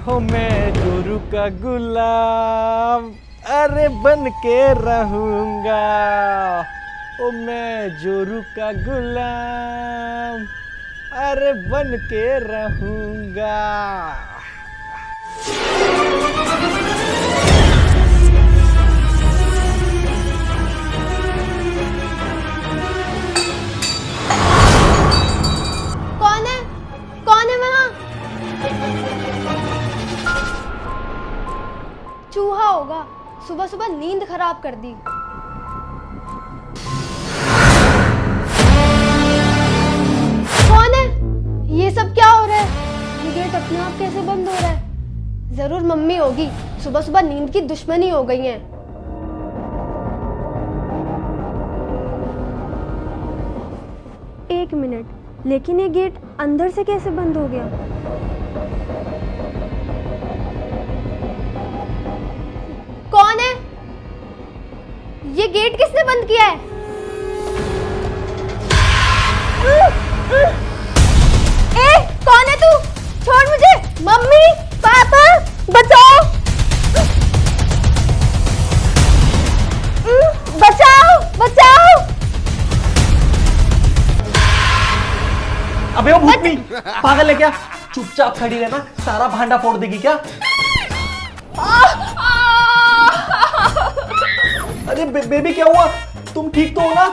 हो मैं जोरू का गुलाम, अरे बन के रहूंगा। ओ मैं जोरू का गुलाम, अरे बन के रहूंगा। कौन है वहां? चूहा होगा, सुबह सुबह नींद खराब कर दी। कौन है? ये सब क्या हो रहा है? ये गेट अपने आप कैसे बंद हो रहा है? जरूर मम्मी होगी, सुबह सुबह नींद की दुश्मनी हो गई है। एक मिनट, लेकिन ये गेट अंदर से कैसे बंद हो गया? कौन है? ये गेट किसने बंद किया है? ए, कौन है तू? छोड़ मुझे! मम्मी, पापा, बचाओ! बचाओ, बचाओ! अबे वो भूतनी पागल है क्या? चुपचाप खड़ी रहना, सारा भांडा फोड़ देगी क्या? अरे बेबी क्या हुआ? तुम ठीक तो हो ना?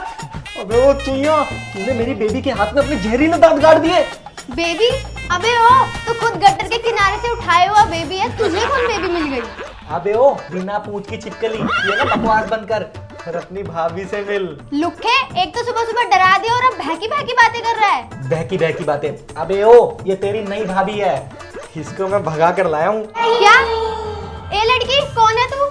अबे वो चुईया, तूने मेरी बेबी के हाथ में अपने जहरीले दांत गाड़ दिए। बेबी? अबे ओ, तो खुद गटर के किनारे से उठाया हुआ बेबी है, तुझे कौन बेबी मिल गई? अबे ओ, बिना पूंछ की छिपकली, ये ना बकवास बंद कर और अपनी भाभी से मिल। लुखे, एक तो सुबह सुबह डरा दिया और अब बहकी बहकी बातें कर रहा है। बहकी बहकी बातें? अबे ओ, ये तेरी नई भाभी है, इसको मैं भगा कर लाया हूँ। क्या? ए लड़की, कौन है तू?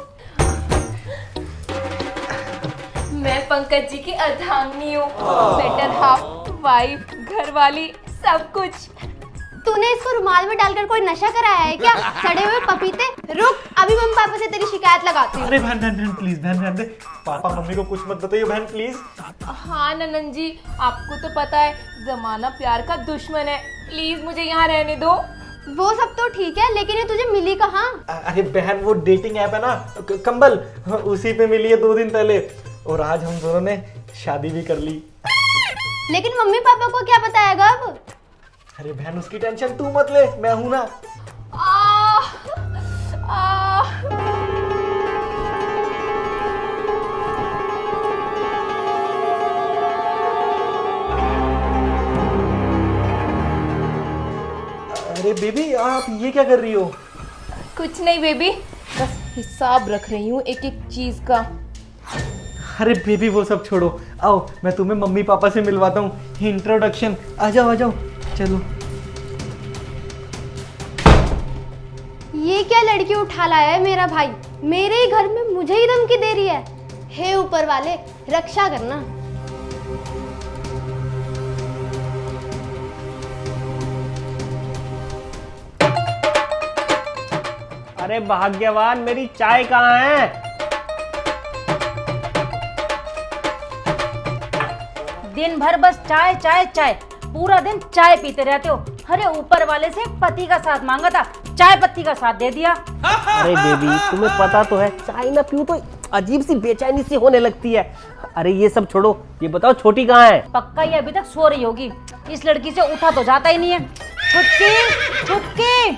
मैं पंकज जी की अर्धांगिनी हूँ, बेटर हाफ, वाइफ, घरवाली, सब कुछ। तूने इसको रुमाल में डालकर कोई नशा कराया है क्या? सड़े हुए पपीते। रुक, अभी मम्मी पापा से तेरी शिकायत लगाती हूँ। अरे बहन बहन बहन प्लीज, बहन बहन दे, पापा मम्मी को कुछ मत बताइए बहन प्लीज। हाँ ननन जी, आपको तो पता है जमाना प्यार का दुश्मन है, प्लीज मुझे यहाँ रहने दो। वो सब तो ठीक है, लेकिन ये तुझे मिली कहाँ? अरे बहन वो डेटिंग ऐप है ना, कंबल, उसी पे मिली है 2 दिन पहले, और आज हम दोनों ने शादी भी कर ली। लेकिन मम्मी पापा को क्या बताएगा अब? अरे बहन उसकी टेंशन तू मत ले, मैं हूं ना। अरे बेबी आप ये क्या कर रही हो? कुछ नहीं बेबी, बस हिसाब रख रही हूँ एक एक चीज का। अरे बेबी वो सब छोड़ो, आओ मैं तुम्हें मम्मी पापा से मिलवाता हूँ, इंट्रोडक्शन। आ जाओ चलो। ये क्या लड़की उठा लाया है मेरा भाई? मेरे ही घर में मुझे ही धमकी दे रही है। हे ऊपर वाले, रक्षा करना। अरे भाग्यवान, मेरी चाय कहाँ है? दिन भर बस चाय चाय चाय, पूरा दिन चाय पीते रहते हो। अरे ऊपर वाले से पति का साथ मांगा था, चाय पत्ती का साथ दे दिया। अरे बेबी तुम्हें पता तो है, चाय ना पीऊं तो अजीब सी बेचैनी सी होने लगती है। अरे ये सब छोड़ो, ये बताओ छोटी कहाँ है? पक्का ये अभी तक सो रही होगी, इस लड़की से उठा तो जाता ही नहीं है। छुटकी छुटकी,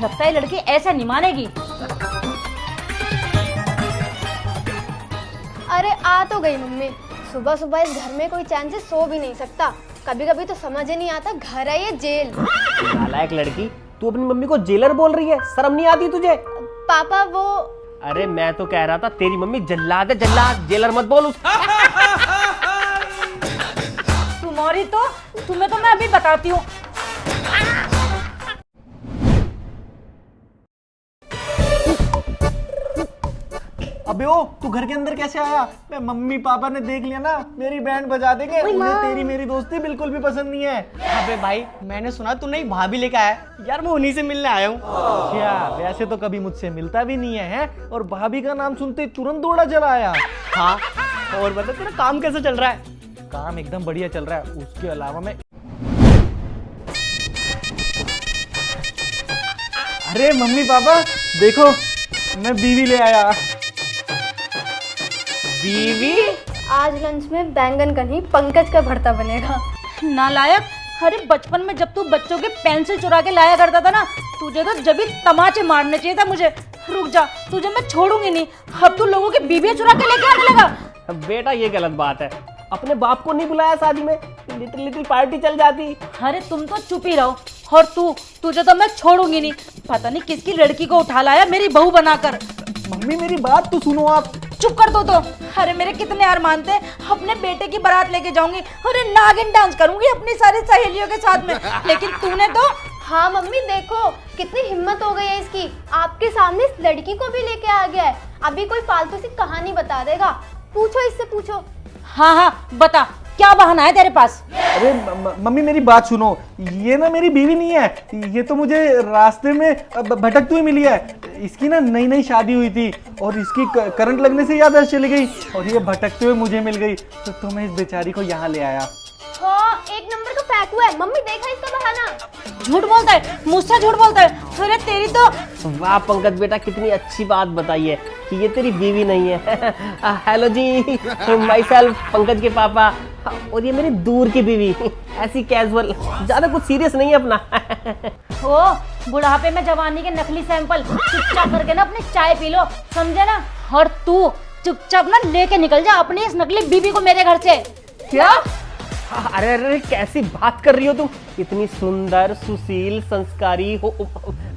लगता है लड़की ऐसे नहीं मानेगी। अरे आ तो गई मम्मी। सुबह सुबह इस घर में कोई चैन से सो भी नहीं सकता। कभी कभी तो समझ ही नहीं आता, घर है ये जेल। नालायक लड़की, तू अपनी मम्मी को जेलर बोल रही है, शर्म नहीं आती तुझे? पापा वो, अरे मैं तो कह रहा था तेरी मम्मी जल्लाद है, जल्लाद, जेलर मत बोल उस। तुम्हारी तो, तुम्हें तो मैं अभी बताती हूँ। अबे ओ, तू घर के अंदर कैसे आया? मैं मम्मी पापा ने देख लिया ना, मेरी बैंड बजा देंगे। उन्हें तेरी मेरी दोस्ती बिल्कुल भी पसंद नहीं है। अबे भाई, मैंने सुना तू नई भाभी लेकर आया। यार मैं उन्हीं से मिलने आया हूँ। क्या वैसे तो कभी मुझसे मिलता भी नहीं है, और भाभी का नाम सुनते ही तुरंत दौड़ा चला आया। हाँ, और बता तेरा काम कैसा चल रहा है? काम एकदम बढ़िया चल रहा है। उसके अलावा मैं अरे मम्मी पापा देखो, मैं बीवी ले आया। बीवी? आज लंच में बैंगन का नहीं पंकज का भरता बनेगा। नालायक, अरे बचपन में जब तू बच्चों के पेंसिल चुरा के लाया करता था ना, तुझे तो जब भी तमाचे मारने चाहिए था मुझे। रुक जा, तुझे मैं छोड़ूंगी नहीं। अब तू लोगों की बीबियां चुरा के लेके आने लगा। बेटा ये गलत बात है, अपने बाप को नहीं बुलाया शादी में, लिटिल लिटिल पार्टी चल जाती। अरे तुम तो चुप ही रहो। और तुझे तो मैं छोड़ूंगी नहीं। पता नहीं किसकी लड़की को उठा लाया मेरी बहू बनाकर। मम्मी मेरी बात तो सुनो आप। चुप कर दो तो। अरे मेरे कितने अरमान थे, अपने बेटे की बारात लेके जाऊंगी, अरे नागिन डांस करूंगी अपनी सारी सहेलियों के साथ में, लेकिन तूने तो। हाँ मम्मी देखो कितनी हिम्मत हो गई है इसकी, आपके सामने इस लड़की को भी लेके आ गया है। अभी कोई फालतू सी कहानी बता देगा, पूछो इससे पूछो। हाँ हाँ बता, क्या बहाना है तेरे पास? अरे मम्मी मेरी बात सुनो, ये ना मेरी बीवी नहीं है, ये तो मुझे रास्ते में भटकती हुई मिली है। इसकी ना नई नई शादी हुई थी और इसकी करंट लगने से याददाश्त चली गई और ये भटकते हुए मुझे मिल गई, तो मैं इस बेचारी को यहाँ ले आया। हाँ एक नंबर का पैक हुआ है। मम्मी देखा इसका बहाना। झूठ बोलता है, मुझसे झूठ बोलता है। अरे तेरी तो। वाह पंकज बेटा, कितनी अच्छी बात बताई है कि ये तेरी बीवी नहीं है। हेलो जी, माई सेल्फ पंकज के पापा, और ये मेरी दूर की बीवी। ऐसी कैजुअल, ज्यादा कुछ सीरियस नहीं है अपना। ओ बुढ़ापे में जवानी के नकली सैंपल, चुपचाप करके ना अपनी चाय पी लो, समझे ना? और तू चुपचाप ना लेके निकल जा अपनी इस नकली बीबी को मेरे घर से। क्या? अरे अरे कैसी बात कर रही हो तुम? इतनी सुंदर, सुशील, संस्कारी हो,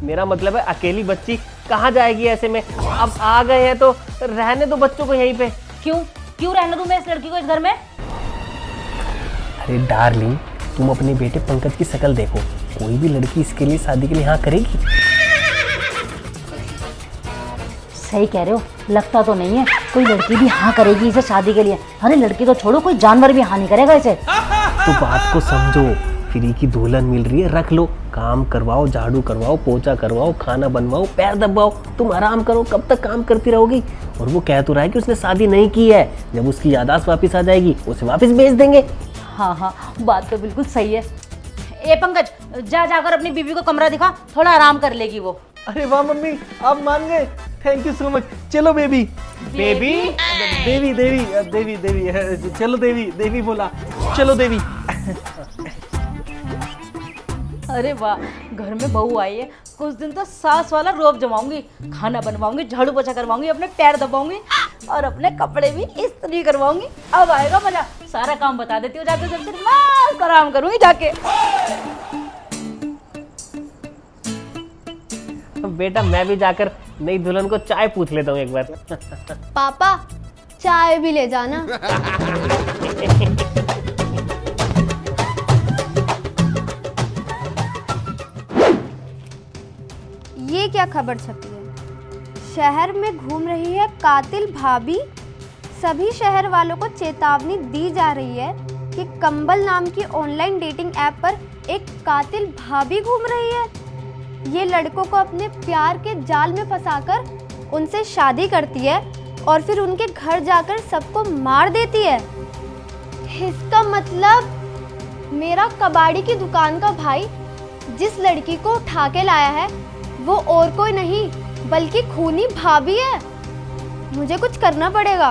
मेरा मतलब है अकेली बच्ची कहाँ जाएगी ऐसे में? अब आ गए हैं तो रहने दो बच्चों को यहीं पे। क्यों रहने दूं मैं इस लड़की को इस घर में? अरे डार्लिंग, तुम अपने बेटे पंकज की शक्ल देखो, कोई भी लड़की इसके लिए शादी के लिए हाँ करेगी? सही कह रहे हो, लगता तो नहीं है कोई लड़की भी हाँ करेगी इसे शादी के लिए। अरे लड़की तो छोड़ो, कोई जानवर भी हाँ नहीं करेगा इसे। तो बात को समझो, फ्री की दुल्हन मिल रही है, रख लो, काम करवाओ, झाड़ू करवाओ, पोछा करवाओ, खाना बनवाओ, पैर दबाओ, तुम आराम करो। कब तक काम करती रहोगी? और वो कह तो रहा है कि उसने शादी नहीं की है, जब उसकी याददाश्त वापस आ जाएगी उसे वापस भेज देंगे। हाँ बात तो बिल्कुल सही है। ए पंकज, जाकर अपनी बीवी को कमरा दिखा, थोड़ा आराम कर लेगी वो। अरे वाह मम्मी, आप मान गए, थैंक यू सो मच। चलो बेबी। बेबी? देवी देवी देवी देवी, चलो देवी, देवी बोला, चलो देवी। अरे वाह, घर में बहू आई है, कुछ दिन तो सास वाला रोब जमाऊंगी, खाना बनवाऊंगी, झाड़ू पोछा करवाऊंगी, अपने पैर दबाऊंगी और अपने कपड़े भी इस्त्री करवाऊंगी। अब आएगा मजा। सारा काम बता देती हूँ जाके, सबसे मस्त आराम करूंगी जाके। बेटा मैं भी जाकर नई दुल्हन को चाय पूछ लेता हूँ एक बार। पापा चाय भी ले जाना। ये क्या खबर छपी है? शहर में घूम रही है कातिल भाभी। सभी शहर वालों को चेतावनी दी जा रही है कि कंबल नाम की ऑनलाइन डेटिंग ऐप पर एक कातिल भाभी घूम रही है। ये लड़कों को अपने प्यार के जाल में फंसाकर उनसे शादी करती है और फिर उनके घर जाकर सबको मार देती है। इसका मतलब मेरा कबाड़ी की दुकान का भाई जिस लड़की को उठा के लाया है वो और कोई नहीं बल्कि खूनी भाभी है। मुझे कुछ करना पड़ेगा।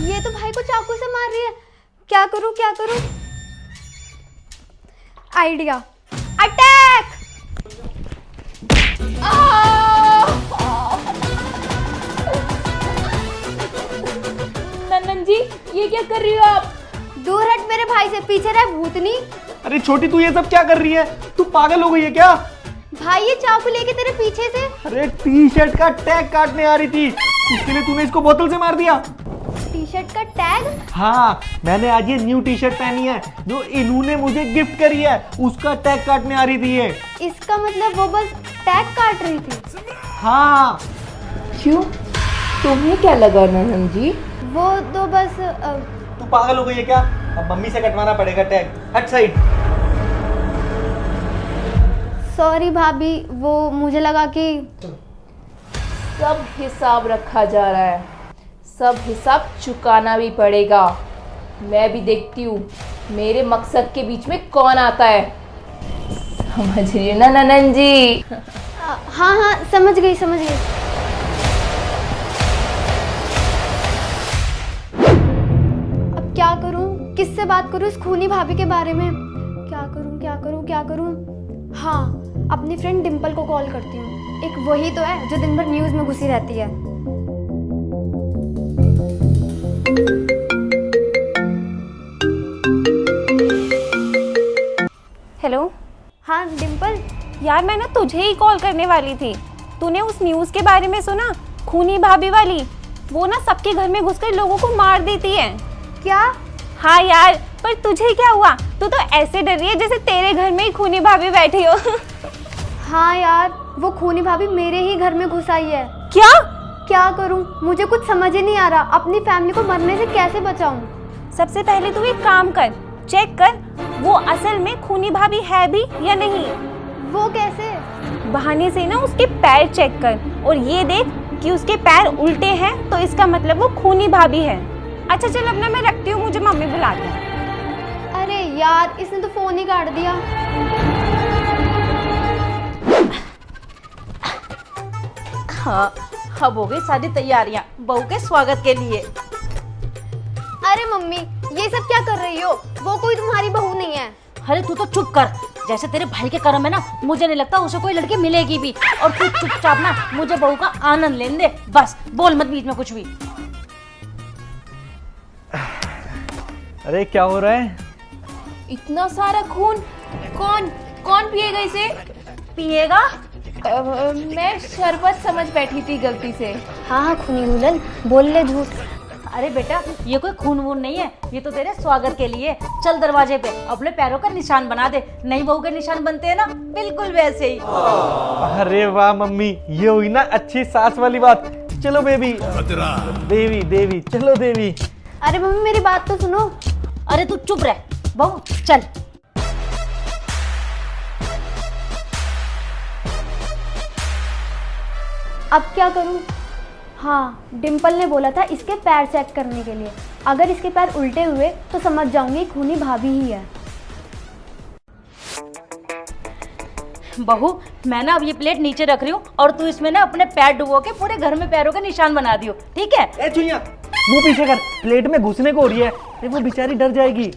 ये तो भाई को चाकू से मार रही है। क्या करूं क्या करूं? Idea, attack! नंदन जी, ये क्या कर रही हो आप? दूर हट मेरे भाई से, पीछे रह भूतनी। अरे छोटी तू ये सब क्या कर रही है? तू पागल हो गई है क्या? भाई ये चाकू लेके तेरे पीछे से। अरे टी शर्ट का टैग काटने आ रही थी, इसके लिए तूने इसको बोतल से मार दिया। टी शर्ट का टैग? हाँ, मैंने आज ये न्यू टी शर्ट पहनी है जो इन्होंने मुझे गिफ्ट करी है, उसका टैग काटने आ रही थी ये। इसका मतलब वो बस टैग काट रही थी? हाँ। क्यों, तुम्हें क्या लगा नंदन जी? वो तो बस तू पागल हो गई है क्या? अब मम्मी से कटवाना पड़ेगा टैग। हट साइड। सॉरी भाभी, वो मुझे लगा कि सब हिसाब रखा जा रहा है, सब हिसाब चुकाना भी पड़ेगा। मैं भी देखती हूँ मेरे मकसद के बीच में कौन आता है। समझ रही हो ना ननन जी? हाँ हाँ, समझ गई समझ गई। अब क्या करूं, किससे बात करूं इस खूनी भाभी के बारे में? क्या करूं क्या करूं क्या करूं? हाँ, अपनी फ्रेंड डिम्पल को कॉल करती हूँ। एक वही तो है जो दिन भर न्यूज़ में घुसी रहती है। हेलो। हाँ डिम्पल। यार मैं ना तुझे ही कॉल करने वाली थी। तूने उस न्यूज़ के बारे में सुना? खूनी भाभी वाली, वो ना सबके घर में घुसकर लोगों को मार देती है। क्या? हाँ यार, पर तुझे क्या हुआ? तू तो ऐसे डर रही है जैसे तेरे घर में ही खूनी भाभी बैठी हो। हाँ यार, वो खूनी भाभी मेरे ही घर में घुस आई है। क्या? क्या करूं, मुझे कुछ समझ ही नहीं आ रहा। अपनी फैमिली को मरने से कैसे बचाऊं? सबसे पहले तू एक काम कर, चेक कर वो असल में खूनी भाभी है भी या नहीं। वो कैसे? बहाने से ना उसके पैर चेक कर और ये देख कि उसके पैर उल्टे हैं तो इसका मतलब वो खूनी भाभी है। अच्छा चल, अपना मैं रखती हूँ, मुझे मम्मी बुलाती है। अरे यार, इसने तो फोन ही काट दिया। हाँ, अब हो गई सारी तैयारियां बहू के स्वागत के लिए। अरे मम्मी, ये सब क्या कर रही हो? वो कोई तुम्हारी बहू नहीं है। अरे तू तो चुप कर। जैसे तेरे भाई के कर्म है ना, मुझे नहीं लगता उसे कोई लड़की मिलेगी भी। और तू चुपचाप ना मुझे बहू का आनंद लेने दे, बस बोल मत बीच में कुछ भी। अरे क्या हो रहा है? इतना सारा खून, कौन कौन पिएगा इसे? पिएगा? मैं शरबत समझ बैठी थी गलती से। हाँ हाँ खूनी दुल्हन, बोल ले झूठ। अरे बेटा, ये कोई खून वून नहीं है, ये तो तेरे स्वागत के लिए। चल दरवाजे पे अपने पैरों का निशान बना दे। नई बहू के निशान बनते हैं ना, बिल्कुल वैसे ही। अरे वाह मम्मी, ये हुई ना अच्छी सास वाली बात। चलो बेबी, देवी देवी, चलो देवी। अरे मम्मी, मेरी बात तो सुनो। अरे तू चुप रह बहू, चल। अब क्या करूं? हाँ, डिम्पल ने बोला था इसके पैर चेक करने के लिए। अगर इसके पैर उल्टे हुए तो समझ जाऊंगी खूनी भाभी ही है। बहू, मैं ना अब ये प्लेट नीचे रख रही हूँ और तू इसमें ना अपने पैर डुबो के पूरे घर में पैरों का निशान बना दियो, ठीक है? ए चुईया, मुंह पीछे कर, प्लेट में घुसने को हो रही है। अरे वो बेचारी डर जाएगी।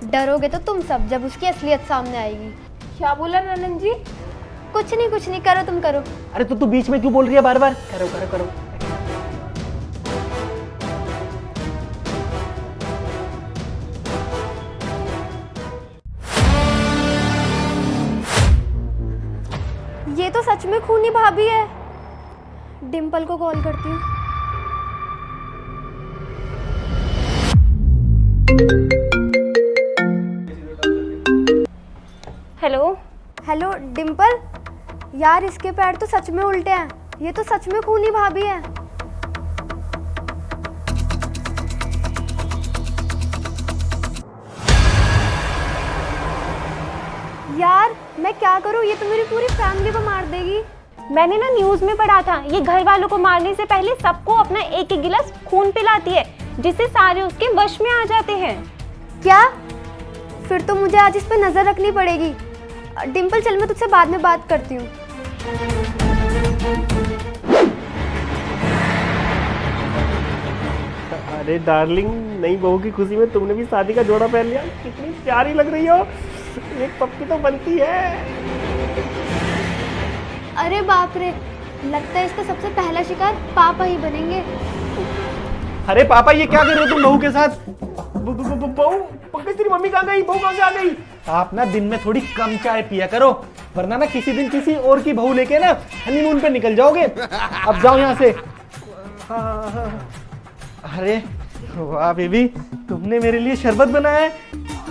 डरोगे तो तुम सब, जब उसकी असलियत सामने आएगी। क्या बोला ननन जी? कुछ नहीं, करो तुम करो। अरे तो तू बीच में क्यों बोल रही है बार बार? करो करो करो। ये तो सच में खूनी भाभी है। डिम्पल को कॉल करती हूँ। हेलो। हेलो डिम्पल, यार इसके पैर तो सच में उल्टे हैं। ये तो सच में खूनी भाभी है। यार मैं क्या करूं, ये तो मेरी पूरी फैमिली को मार देगी। मैंने ना न्यूज़ में पढ़ा था, ये घर वालों को मारने से पहले सबको अपना एक एक गिलास खून पिलाती है, जिससे सारे उसके वश में आ जाते हैं। क्या? फिर तो मुझे आज इस पे नजर रखनी पड़ेगी। डिम्पल चल, मैं तुझसे बाद में बात करती हूँ। अरे डार्लिंग, नई बहू की खुशी में तुमने भी शादी का जोड़ा पहन लिया। कितनी प्यारी लग रही हो। एक पप्पी तो बनती है। अरे बाप रे, लगता है इसका सबसे पहला शिकार पापा ही बनेंगे। अरे पापा, ये क्या कर रहे हो तुम बहू के साथ? बहू, पंकज तेरी मम्मी कहाँ गई? बहू कहाँ से आ गई? आप ना दिन में थोड़ी कम चाय पिया करो, वरना ना किसी दिन किसी और की बहू लेके ना हनीमून पे निकल जाओगे। अब जाओ यहाँ से। अरे वाह बेबी, तुमने मेरे लिए शरबत बनाया है।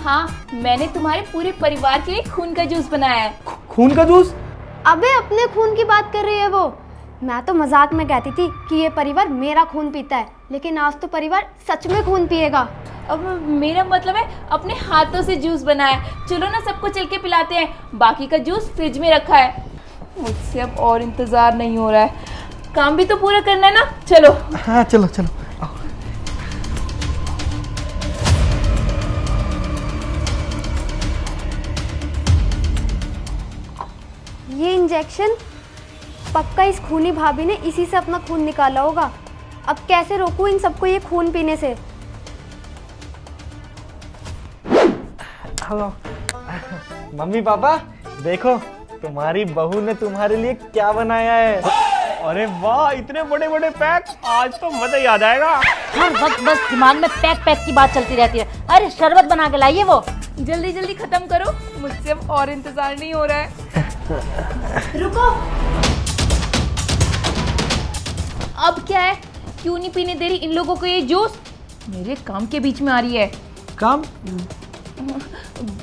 हाँ, मैंने तुम्हारे पूरे परिवार के लिए खून का जूस बनाया है। खून का जूस? अबे अपने खून की बात कर रही है वो। मैं तो मजाक में कहती थी कि ये परिवार मेरा खून पीता है, लेकिन आज तो परिवार सच में खून पिएगा। अब मेरा मतलब है अपने हाथों से जूस बनाया। चलो ना सबको चल के पिलाते हैं। बाकी का जूस फ्रिज में रखा है। मुझसे अब और इंतजार नहीं हो रहा है। काम भी तो पूरा करना है ना, चलो। हाँ चलो चलो। आओ। ये इंजेक्शन पक्का इस खूनी भाभी ने इसी से अपना खून निकाला होगा। अब कैसे रोकूं इन सबको ये खून पीने से। हेलो मम्मी पापा, देखो तुम्हारी बहू ने तुम्हारे लिए क्या बनाया है। अरे वाह, इतने बड़े बड़े पैक, आज तो मजा ही आ जाएगा। हर वक्त बस दिमाग में पैक पैक की बात चलती रहती है। अरे शरबत बना के लाइए वो। जल्दी जल्दी खत्म करो, मुझसे अब और इंतजार नहीं हो रहा है। रुको, अब क्या है, क्यों नहीं पीने दे रही इन लोगों को ये जूस? मेरे काम के बीच में आ रही है। काम?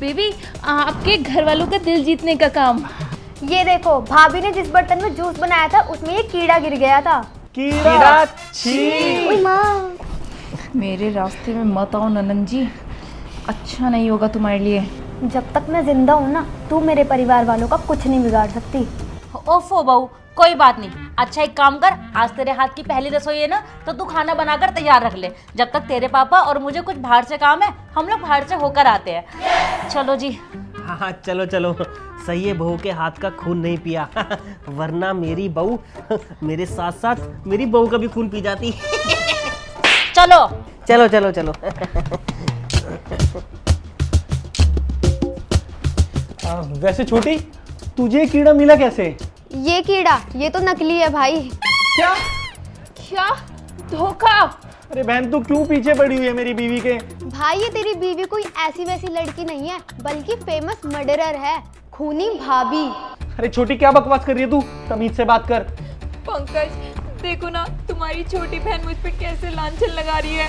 बेबी, आपके घर वालों का दिल जीतने का काम। ये देखो, भाभी ने जिस बर्तन में जूस बनाया था उसमें ये कीड़ा गिर गया था। कीड़ा? छी। ओए माँ। मेरे रास्ते में मत आओ ननन जी, अच्छा नहीं होगा तुम्हारे लिए। जब तक मैं जिंदा हूँ ना, तू मेरे परिवार वालों का कुछ नहीं बिगाड़ सकती। ओफो बहू, कोई बात नहीं। अच्छा एक काम कर, आज तेरे हाथ की पहली रसोई है ना, तो तू खाना बनाकर तैयार रख ले। जब तक तेरे पापा और मुझे कुछ बाहर से काम है, हम लोग बाहर से होकर आते हैं। चलो जी। हाँ चलो चलो, सही है, बहू के हाथ का खून नहीं पिया वरना मेरी बहू मेरे साथ साथ मेरी बहू का भी खून पी जाती चलो चलो चलो चलो। वैसे छोटी, तुझे कीड़ा मिला कैसे? ये कीड़ा, ये तो नकली है भाई। क्या? क्या धोखा? अरे बहन, तू क्यों पीछे पड़ी हुई है मेरी बीवी के? भाई ये तेरी बीवी कोई ऐसी वैसी लड़की नहीं है, बल्कि फेमस मर्डरर है, खूनी भाभी। अरे छोटी, क्या बकवास कर रही है तू? तमीज से बात कर। पंकज, देखो ना तुम्हारी छोटी बहन मुझ पे कैसे लांछन लगा रही है।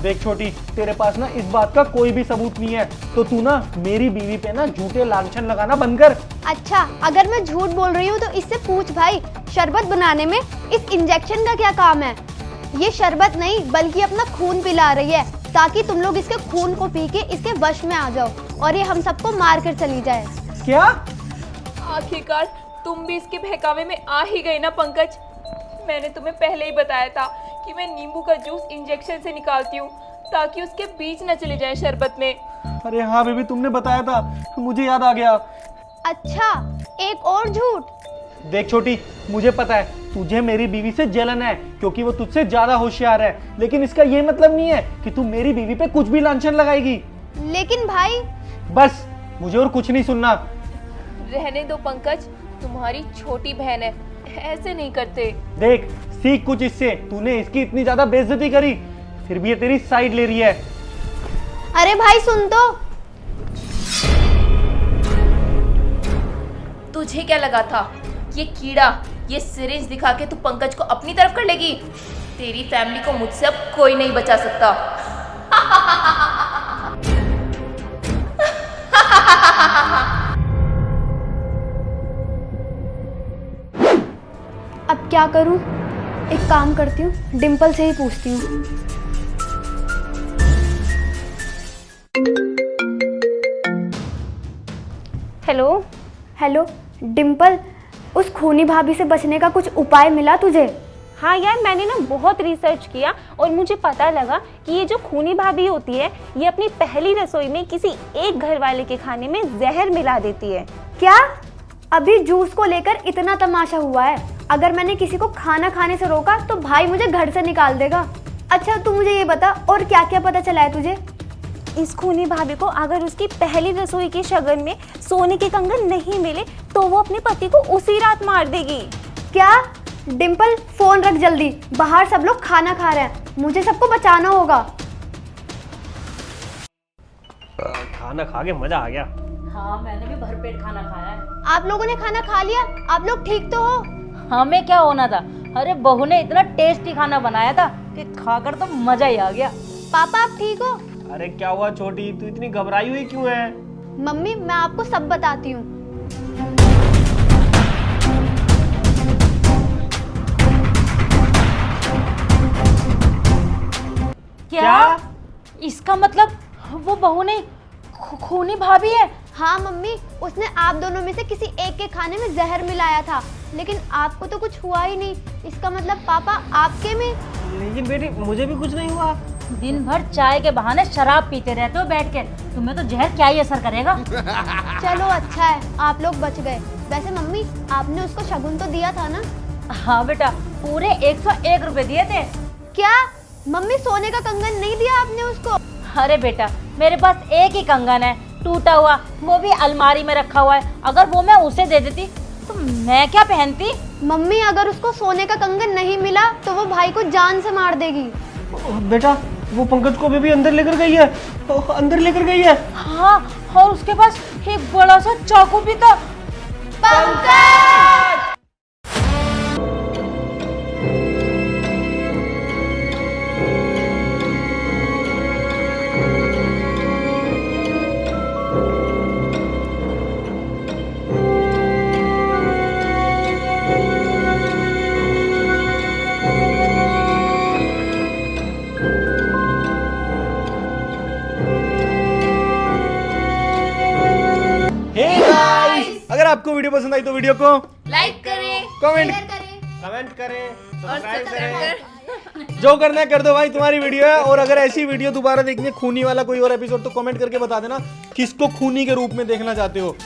देख छोटी, तेरे पास ना इस बात का कोई भी सबूत नहीं है, तो तू ना मेरी बीवी पे ना झूठे लांछन लगाना बंद कर। अच्छा, अगर मैं झूठ बोल रही हूँ तो इससे पूछ भाई, शरबत बनाने में इस इंजेक्शन का क्या काम है? ये शरबत नहीं बल्कि अपना खून पिला रही है, ताकि तुम लोग इसके खून को पी के इसके वश में आ जाओ और ये हम सबको मार कर चली जाए। क्या? आखिरकार तुम भी इसके बहकावे में आ ही गई ना पंकज। मैंने तुम्हें पहले ही बताया था कि मैं नींबू का जूस इंजेक्शन से निकालती हूँ, ताकि उसके बीज न चले जाए शरबत में। अरे हाँ बेबी, तुमने बताया था, मुझे याद आ गया। अच्छा, एक और झूठ? देख छोटी, मुझे पता है तुझे मेरी बीवी से जलन है, क्योंकि वो तुझसे ज्यादा होशियार है, लेकिन इसका ये मतलब नहीं है कि तू मेरी बीवी पे कुछ भी लांछन लगाएगी। लेकिन भाई। बस, मुझे और कुछ नहीं सुनना। रहने दो पंकज, तुम्हारी छोटी बहन है, ऐसे नहीं करते। देख, सीख कुछ इससे। तूने इसकी इतनी ज्यादा बेइज्जती करी, फिर भी ये तेरी साइड ले रही है। अरे भाई सुन तो। तुझे क्या लगा था ये कीड़ा, ये सिरिंज दिखा के तू पंकज को अपनी तरफ कर लेगी? तेरी फैमिली को मुझसे अब कोई नहीं बचा सकता। अब क्या करूं? एक काम करती हूँ, डिम्पल से ही पूछती हूँ। हेलो। हेलो डिम्पल, उस खूनी भाभी से बचने का कुछ उपाय मिला तुझे? हाँ यार, मैंने ना बहुत रिसर्च किया और मुझे पता लगा कि ये जो खूनी भाभी होती है, ये अपनी पहली रसोई में किसी एक घर वाले के खाने में जहर मिला देती है। क्या? अभी जूस को लेकर इतना तमाशा हुआ है, अगर मैंने किसी को खाना खाने से रोका तो भाई मुझे घर से निकाल देगा। अच्छा तू मुझे ये बता, और क्या क्या पता चला है तुझे? इस खूनी भाभी को अगर उसकी पहली रसोई की शगन में सोने के कंगन नहीं मिले तो वो अपने पति को उसी रात मार देगी। क्या? डिम्पल फोन रख जल्दी, बाहर सब लोग खाना खा रहे हैं, मुझे सबको बचाना होगा। खाना खा के मजा आ गया। हाँ मैंने भी भरपेट खाना खाया है। आप लोगों ने खाना खा लिया? आप लोग ठीक तो हो? हमें क्या होना था, अरे बहू ने इतना टेस्टी खाना बनाया था कि खाकर तो मजा ही आ गया। पापा आप ठीक हो? अरे क्या हुआ छोटी, तू इतनी घबराई हुई क्यों है? मम्मी मैं आपको सब बताती हूँ। क्या? इसका मतलब वो बहू ने खूनी भाभी है? हाँ मम्मी, उसने आप दोनों में से किसी एक के खाने में जहर मिलाया था लेकिन आपको तो कुछ हुआ ही नहीं, इसका मतलब पापा आपके में। लेकिन बेटी मुझे भी कुछ नहीं हुआ। दिन भर चाय के बहाने शराब पीते रहते हो बैठ के, तुम्हें तो जहर क्या ही असर करेगा। चलो अच्छा है आप लोग बच गए। वैसे मम्मी आपने उसको शगुन तो दिया था ना? हाँ बेटा, पूरे 101 रुपए दिए थे। क्या मम्मी सोने का कंगन नहीं दिया आपने उसको? अरे बेटा मेरे पास एक ही कंगन है टूटा हुआ, वो भी अलमारी में रखा हुआ है। अगर वो मैं उसे दे देती तो मैं क्या पहनती। मम्मी अगर उसको सोने का कंगन नहीं मिला तो वो भाई को जान से मार देगी। बेटा वो पंकज को भी अंदर लेकर गई है, अंदर लेकर गई है। हाँ, और उसके पास एक बड़ा सा चाकू भी था। पंकज! हे गाइस, अगर आपको वीडियो पसंद आई तो वीडियो को लाइक करें, कमेंट करें, सब्सक्राइब करें, जो करना है कर दो भाई, तुम्हारी वीडियो है। और अगर ऐसी वीडियो दोबारा देखनी है, खूनी वाला कोई और एपिसोड, तो कमेंट करके बता देना किसको खूनी के रूप में देखना चाहते हो।